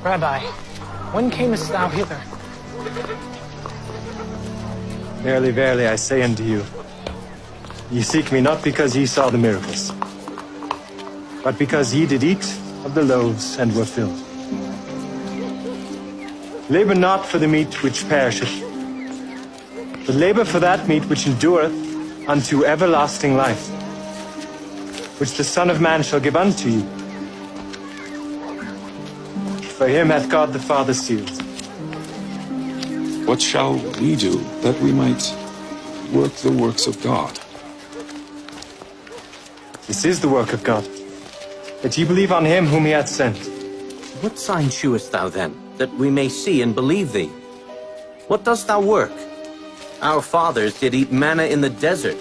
Rabbi, when camest thou hither? Verily, verily, I say unto you, ye seek me not because ye saw the miracles, but because ye did eat of the loaves and were filled. Labor not for the meat which perisheth, but labor for that meat which endureth unto everlasting life, which the Son of Man shall give unto you. For him hath God the Father sealed. What shall we do that we might work the works of God? This is the work of God, that ye believe on him whom he hath sent. What sign shewest thou then, that we may see and believe thee? What dost thou work? Our fathers did eat manna in the desert.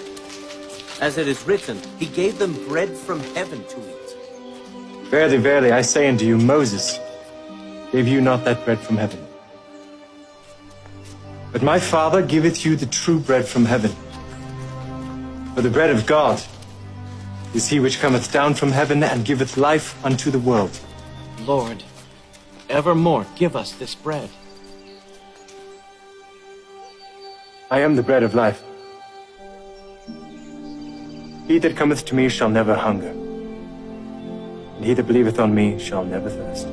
As it is written, he gave them bread from heaven to eat. Verily, verily, I say unto you, Moses gave you not that bread from heaven. But my Father giveth you the true bread from heaven. For the bread of God is he which cometh down from heaven and giveth life unto the world. Lord, evermore give us this bread. I am the bread of life. He that cometh to me shall never hunger, and he that believeth on me shall never thirst.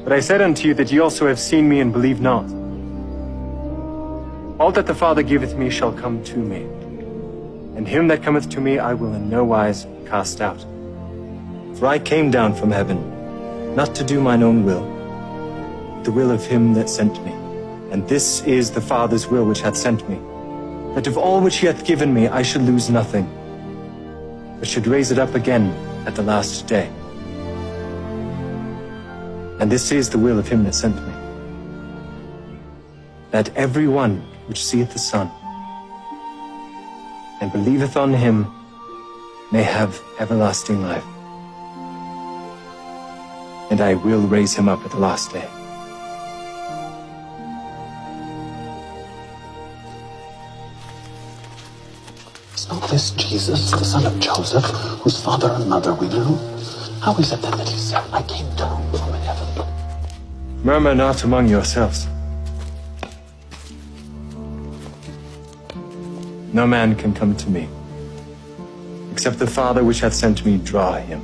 But I said unto you that ye also have seen me and believe not. All that the Father giveth me shall come to me, and him that cometh to me I will in no wise cast out. For I came down from heaven, not to do mine own will, but the will of him that sent me. And this is the Father's will which hath sent me, that of all which he hath given me I should lose nothing, but should raise it up again at the last day. And this is the will of him that sent me, that every one which seeth the Son, and believeth on him, may have everlasting life. And I will raise him up at the last day. Is not this Jesus, the son of Joseph, whose father and mother we know? How is it then that he said, I came down from heaven? Murmur not among yourselves. No man can come to me, except the Father which hath sent me draw him.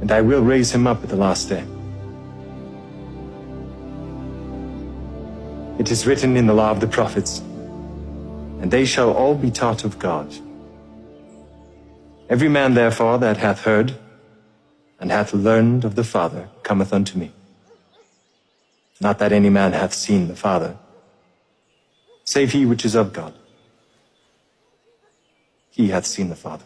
And I will raise him up at the last day. It is written in the law of the prophets, and they shall all be taught of God. Every man therefore that hath heard and hath learned of the Father cometh unto me. Not that any man hath seen the Father, save he which is of God. He hath seen the Father.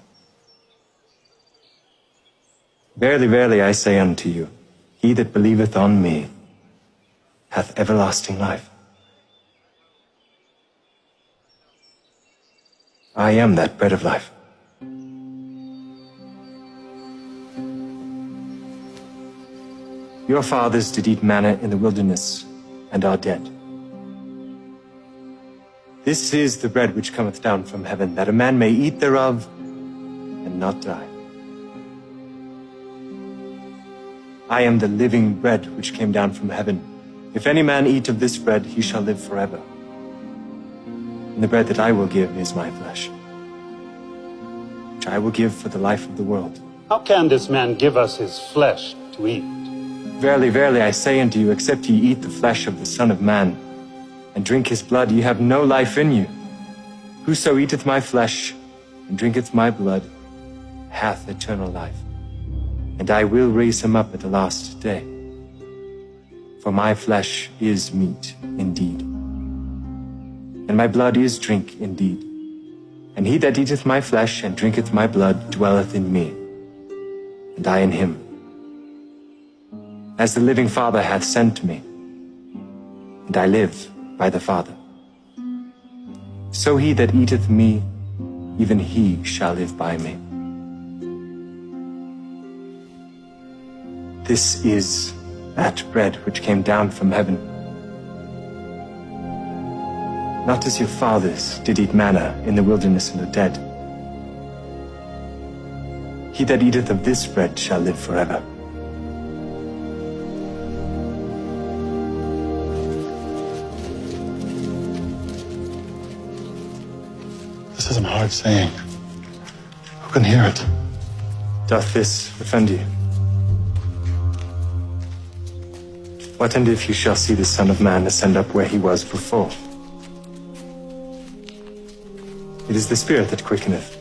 Verily, verily, I say unto you, he that believeth on me hath everlasting life. I am that bread of life. Your fathers did eat manna in the wilderness and are dead. This is the bread which cometh down from heaven, that a man may eat thereof and not die. I am the living bread which came down from heaven. If any man eat of this bread, he shall live forever. And the bread that I will give is my flesh, which I will give for the life of the world. How can this man give us his flesh to eat? Verily, verily, I say unto you, except ye eat the flesh of the Son of Man, and drink his blood, ye have no life in you. Whoso eateth my flesh, and drinketh my blood, hath eternal life. And I will raise him up at the last day. For my flesh is meat indeed, and my blood is drink indeed. And he that eateth my flesh and drinketh my blood dwelleth in me, and I in him. As the living Father hath sent me, and I live by the Father, so he that eateth me, even he shall live by me. This is that bread which came down from heaven. Not as your fathers did eat manna in the wilderness and are dead. He that eateth of this bread shall live forever. This is a hard saying. Who can hear it? Doth this offend you? What and if you shall see the Son of Man ascend up where he was before? It is the Spirit that quickeneth.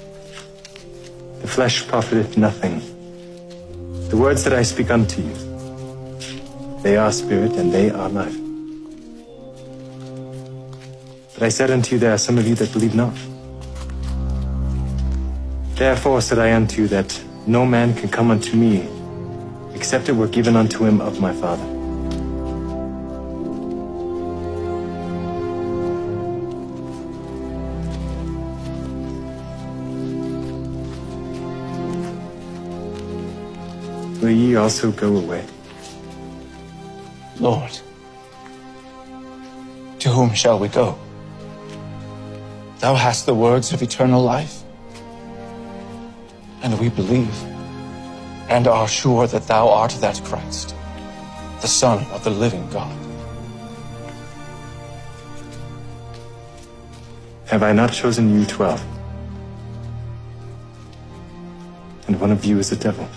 The flesh profiteth nothing. The words that I speak unto you, they are spirit and they are life. But I said unto you, there are some of you that believe not. Therefore said I unto you that no man can come unto me, except it were given unto him of my Father. Will ye also go away? Lord, to whom shall we go? Thou hast the words of eternal life, and we believe and are sure that thou art that Christ, the Son of the living God. Have I not chosen you 12? And one of you is a devil.